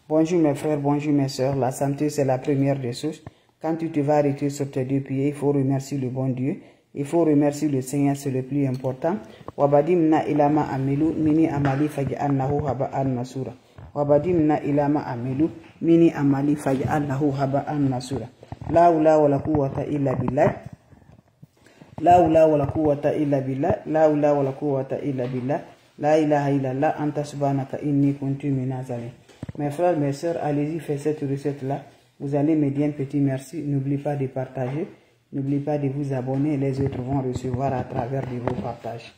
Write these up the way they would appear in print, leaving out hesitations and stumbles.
Bonjour mes frères, bonjour mes soeurs. La santé, c'est la première des choses. Quand tu te vas arrêter sur tes deux pieds, il faut remercier le bon Dieu. Il faut remercier le Seigneur, c'est le plus important. Wabadimna ilama amilu mini amali faj'alnahu haba'an masura. Wabadimna ilama amilu mini amali faj'alnahu haba'an masura. La hawla wala quwwata illa billah. La hawla wala quwwata illa billah. La hawla wala quwwata illa billah. La ilaha illallah anta subhanaka inni kuntu minaz zalimin. Mes frères, mes sœurs, allez-y, faites cette recette-là. Vous allez me dire un petit merci. N'oubliez pas de partager. N'oubliez pas de vous abonner. Les autres vont recevoir à travers de vos partages.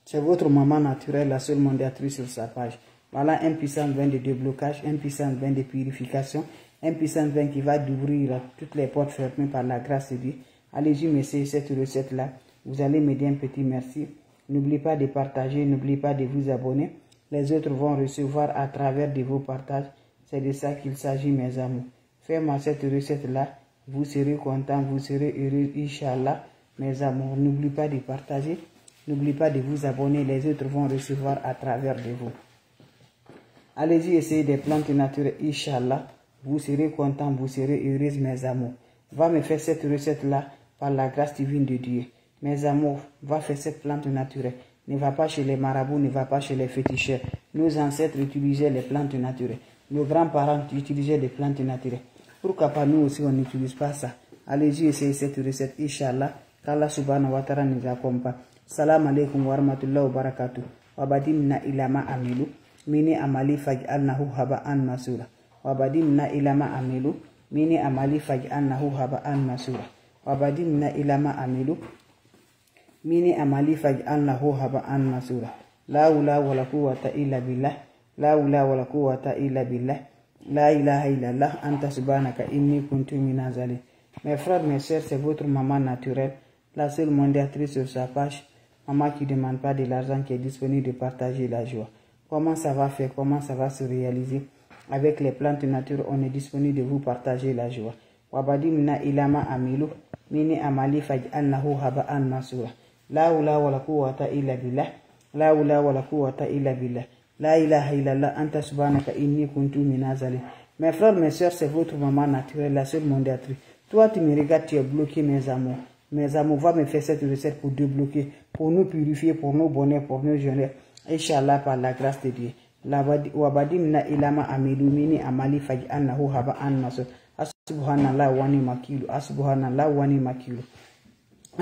C'est votre maman naturelle, la seule mondiatrice sur sa page. Voilà un puissant vin de déblocage, un puissant vin de purification, un puissant vin qui va d'ouvrir toutes les portes fermées par la grâce de Dieu. Allez-y, m'essayer cette recette-là. Vous allez me dire un petit merci. N'oubliez pas de partager, n'oubliez pas de vous abonner. Les autres vont recevoir à travers de vos partages. C'est de ça qu'il s'agit, mes amours. Faites-moi cette recette-là. Vous serez contents, vous serez heureux, Inch'Allah, mes amours. N'oubliez pas de partager. N'oubliez pas de vous abonner. Les autres vont recevoir à travers de vous. Allez-y, essayez des plantes naturelles, Inch'Allah. Vous serez contents, vous serez heureux, mes amours. Va me faire cette recette-là par la grâce divine de Dieu. Mes amours, va faire cette plante naturelle. Ne va pas chez les marabouts, ne va pas chez les féticheurs. Nos ancêtres utilisaient les plantes naturelles. Nos grands-parents utilisaient des plantes naturelles. Pourquoi pas nous aussi on n'utilise pas ça? Allez-y, essayez cette recette, Inch'Allah. Qu'Allah subhanahu wa ta'ala nous accompagne. Salam alaikum wa rahmatullahi wa barakatuh. Wabadimna ilama amilu. Mini amali faj'alnahu haba'an masura. Wabadimna ilama amilu. Mini amali faj'alnahu haba'an masura. Wabadimna ilama amilu. Mini amali faj'alnahu haba'an masura. La hawla wala quwwata illa billah. La hawla wala quwwata illa billah. La ilaha illallah anta subhanaka inni kuntu minaz zalimin. Mes frères, mes sœurs, c'est votre maman naturelle, la seule mondiatrice sur sa page. Maman qui ne demande pas de l'argent, qui est disponible de partager la joie. Comment ça va faire? Comment ça va se réaliser? Avec les plantes naturelles, on est disponible de vous partager la joie. Wabadimna ilama amilu. Mini amali faj'alnahu haba'an masura. La hawla wala quwwata illa billah. La hawla wala quwwata illa billah. La ilaha illallah anta subhanaka inni kuntu minaz zalimin. Mes frères, mes sœurs, c'est votre maman naturelle, la seule mondiatrice. Toi, tu me regardes, tu es bloqué, mes amours. Mes amours, va me faire cette recette pour débloquer, pour nous purifier, pour nos bonheurs, pour nos jeûnes. Inch'Allah, par la grâce de Dieu. Wabadimna ilama amilu mini amali faj'alnahu haba'an masura. Subhanallah wa ni'mal wakil. Subhanallah wa ni'mal wakil.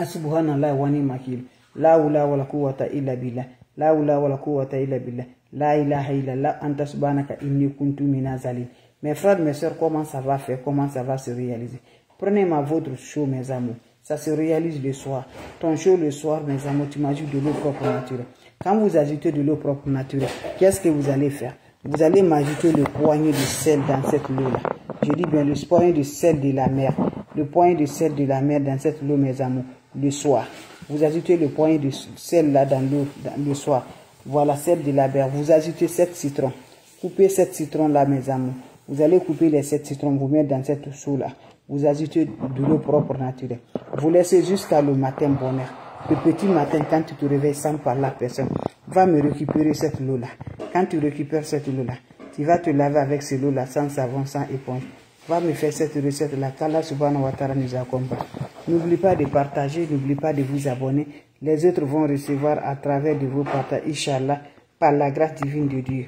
Subhanallah wa ni'mal wakil. La hawla wala quwwata illa billah. La hawla wala quwwata illa billah. La ilaha illallah anta subhanaka inni kuntu minaz zalimin. Mes frères, mes sœurs, comment ça va faire? Comment ça va se réaliser? Prenez-moi votre chaud, mes amours. Ça se réalise le soir. Ton chaud le soir, mes amours, tu m'ajoutes de l'eau propre naturelle. Quand vous ajoutez de l'eau propre naturelle, qu'est-ce que vous allez faire? Vous allez m'ajouter le poignet de sel dans cette eau-là. Je dis bien le poignet de sel de la mer. Le poignet de sel de la mer dans cette eau, mes amours, le soir. Vous ajoutez le poignet de sel là dans l'eau le soir. Voilà, sel de la mer. Vous ajoutez 7 citrons. Coupez 7 citrons là, mes amours. Vous allez couper les 7 citrons, vous mettre dans cette eau là. Vous ajoutez de l'eau propre naturelle. Vous laissez jusqu'à le matin bonheur. Le petit matin, quand tu te réveilles sans parler à personne, va me récupérer cette eau là. Quand tu récupères cette eau là, tu vas te laver avec cette eau là sans savon, sans éponge. Va me faire cette recette là. Qu'Allah subhanahu wa ta'ala nous accompagne. N'oubliez pas de partager, n'oubliez pas de vous abonner. Les autres vont recevoir à travers de vos partages, Inch'Allah, par la grâce divine de Dieu.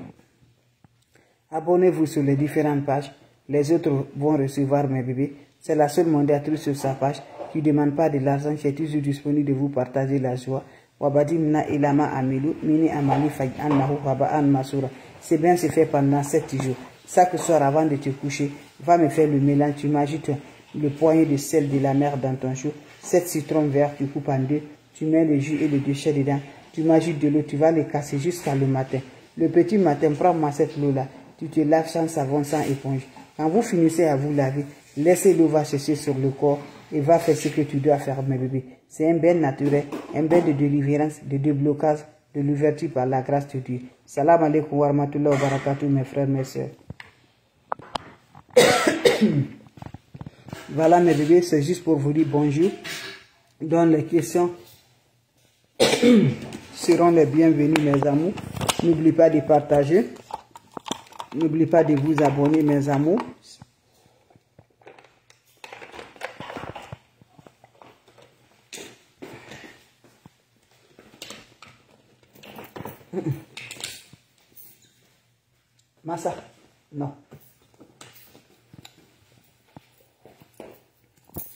Abonnez-vous sur les différentes pages. Les autres vont recevoir mes bébés. C'est la seule mondiatrice sur sa page qui ne demande pas de l'argent, qui est toujours disponible de vous partager la joie. Wabadimna ilama amilu, mini amali faj'alnahu haba'an masura. C'est bien, c'est fait pendant 7 jours. Chaque soir avant de te coucher, va me faire le mélange. Tu m'ajoutes le poignet de sel de la mer dans ton chaud, 7 citrons verts, tu coupes en deux, tu mets le jus et le déchet dedans, tu m'ajoutes de l'eau, tu vas les casser jusqu'à le matin. Le petit matin, prends-moi cette eau-là, tu te laves sans savon, sans éponge. Quand vous finissez à vous laver, laissez l'eau va sécher sur le corps et va faire ce que tu dois faire, mes bébés. C'est un bain naturel, un bain de délivrance, de déblocage, de l'ouverture par la grâce de Dieu. Salam alaikum wa rahmatullahi wa barakatuh, mes frères, mes sœurs. Voilà, mes bébés, c'est juste pour vous dire bonjour. Donc les questions seront les bienvenues, mes amours. N'oubliez pas de partager. N'oubliez pas de vous abonner, mes amours. Massa, non.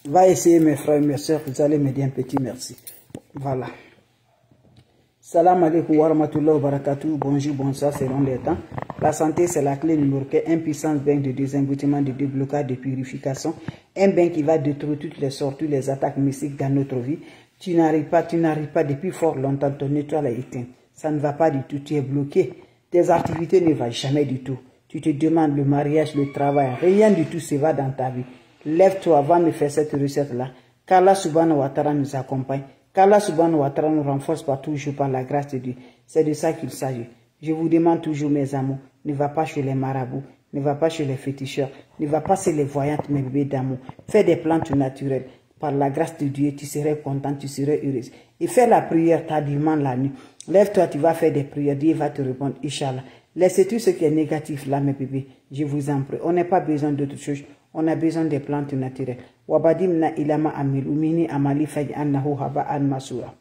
Va essayer, mes frères et mes soeurs, vous allez m'aider un petit merci. Voilà. Salam alaikum wa rahmatullahi wa barakatuh. Bonjour, bonsoir, selon les temps. La santé, c'est la clé numéro 1. Un puissant bain de désengouement, de déblocage, de purification. Un bain qui va détruire toutes les sortes, toutes les attaques mystiques dans notre vie. Tu n'arrives pas depuis fort longtemps, ton étoile est éteinte. Ça ne va pas du tout, tu es bloqué. Tes activités ne vont jamais du tout. Tu te demandes le mariage, le travail, rien du tout se va dans ta vie. Lève-toi avant de faire cette recette-là. Qu'Allah subhanahu wa ta'ala nous accompagne. Qu'Allah subhanahu wa ta'ala nous renforce par toujours par la grâce de Dieu. C'est de ça qu'il s'agit. Je vous demande toujours, mes amours, ne va pas chez les marabouts, ne va pas chez les féticheurs, ne va pas chez les voyantes, mes bébés d'amour. Fais des plantes naturelles. Par la grâce de Dieu, tu serais content, tu serais heureuse. Et fais la prière tardivement la nuit. Lève-toi, tu vas faire des prières, Dieu va te répondre, Inch'Allah. Laissez tout ce qui est négatif là, mes bébés. Je vous en prie. On n'a pas besoin d'autre chose. On a besoin des plantes naturelles. Wabadimna ilama amil umini amali faj annahu haba an masura.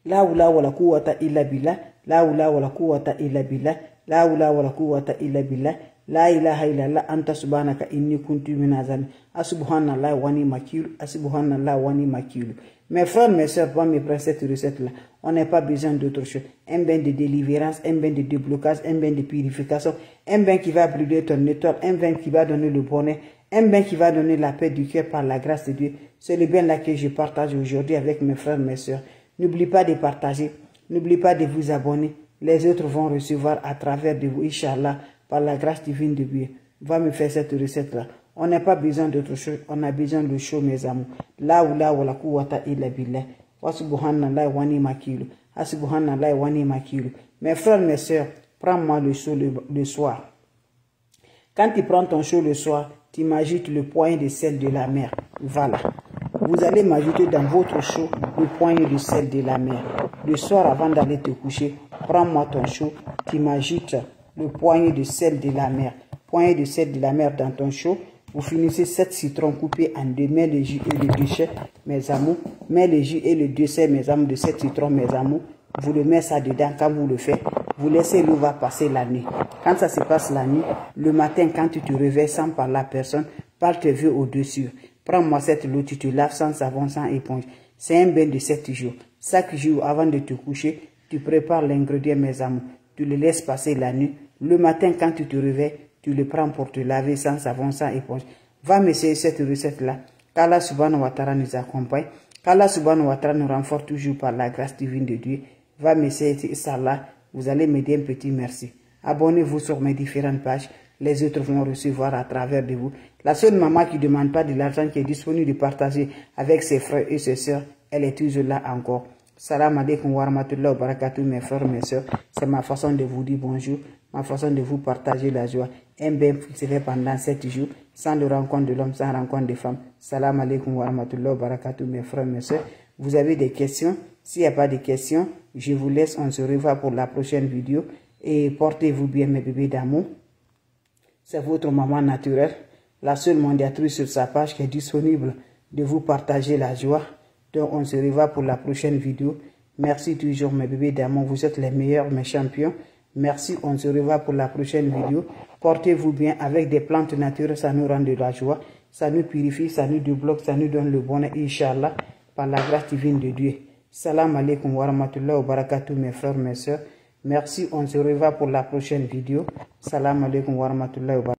La oula wala quwwata illa billah. La oula wala quwwata illa billah. La oula wala quwwata illa billah. La ilaha illallah anta subhanaka inni kuntu minazan. Asubhanallah wani makilu. Asubhanallah wani makilu. Mes frères, mes soeurs, pour me prendre cette recette-là, on n'a pas besoin d'autre chose. Un bain de délivrance, un bain de déblocage, un bain de purification, un bain qui va brûler ton étoile, un bain qui va donner le bonheur, un bain qui va donner la paix du cœur par la grâce de Dieu. C'est le bain là que je partage aujourd'hui avec mes frères, mes soeurs. N'oubliez pas de partager, n'oubliez pas de vous abonner. Les autres vont recevoir à travers de vous, Inch'Allah, par la grâce divine de Dieu. Va me faire cette recette-là. On n'a pas besoin d'autre chose, on a besoin de chaud, mes amours. La oula wala quwwata illa billah. Wa subhanallah wa ni makilu. Subhanallah wa ni makilu. Mes frères, mes soeurs, prends-moi le chaud le soir. Quand tu prends ton chaud le soir, tu m'ajoutes le poignet de sel de la mer. Voilà. Vous allez m'ajouter dans votre chaud le poignet de sel de la mer. Le soir, avant d'aller te coucher, prends-moi ton chaud, tu m'ajoutes le poignet de sel de la mer. Poignet de sel de la mer dans ton chaud. Vous finissez 7 citrons coupés en deux. Mets le jus et le déchet, mes amours. Mets le jus et le déchet, mes amours, de 7 citrons, mes amours. Vous le mettez ça dedans quand vous le faites. Vous laissez l'eau va passer la nuit. Quand ça se passe la nuit, le matin, quand tu te réveilles sans parler à personne, parle tes vœux au-dessus. Prends-moi cette eau, tu te laves sans savon, sans éponge. C'est un bain de 7 jours. Chaque jour, avant de te coucher, tu prépares l'ingrédient, mes amours. Tu le laisses passer la nuit. Le matin, quand tu te réveilles, tu le prends pour te laver sans savon, sans éponge. Va m'essayer cette recette-là. Qu'Allah subhanahu wa ta'ala nous accompagne. Qu'Allah subhanahu wa ta'ala nous renforce toujours par la grâce divine de Dieu. Va m'essayer ça là. Vous allez m'aider un petit merci. Abonnez-vous sur mes différentes pages. Les autres vont recevoir à travers de vous. La seule maman qui ne demande pas de l'argent, qui est disponible de partager avec ses frères et ses soeurs, elle est toujours là encore. Salam alaikum wa rahmatullahi wa barakatuh, mes frères, mes soeurs. C'est ma façon de vous dire bonjour, ma façon de vous partager la joie. Un bain qui se fait pendant 7 jours, sans le rencontre de l'homme, sans rencontre de femme. Salam alaikum wa rahmatullahi wa barakatuh, mes frères, mes soeurs. Vous avez des questions? S'il n'y a pas de questions, je vous laisse. On se revoit pour la prochaine vidéo. Et portez-vous bien, mes bébés d'amour. C'est votre maman naturelle, la seule médiatrice sur sa page qui est disponible de vous partager la joie. Donc, on se revoit pour la prochaine vidéo. Merci toujours, mes bébés d'amour. Vous êtes les meilleurs, mes champions. Merci, on se revoit pour la prochaine vidéo. Portez-vous bien avec des plantes naturelles, ça nous rend de la joie. Ça nous purifie, ça nous débloque, ça nous donne le bonheur, Inch'Allah, par la grâce divine de Dieu. Salam alaikum wa rahmatullahi wa barakatuh, mes frères, mes soeurs. Merci, on se revoit pour la prochaine vidéo. Salam alaikum wa rahmatullahi wa barakatuh.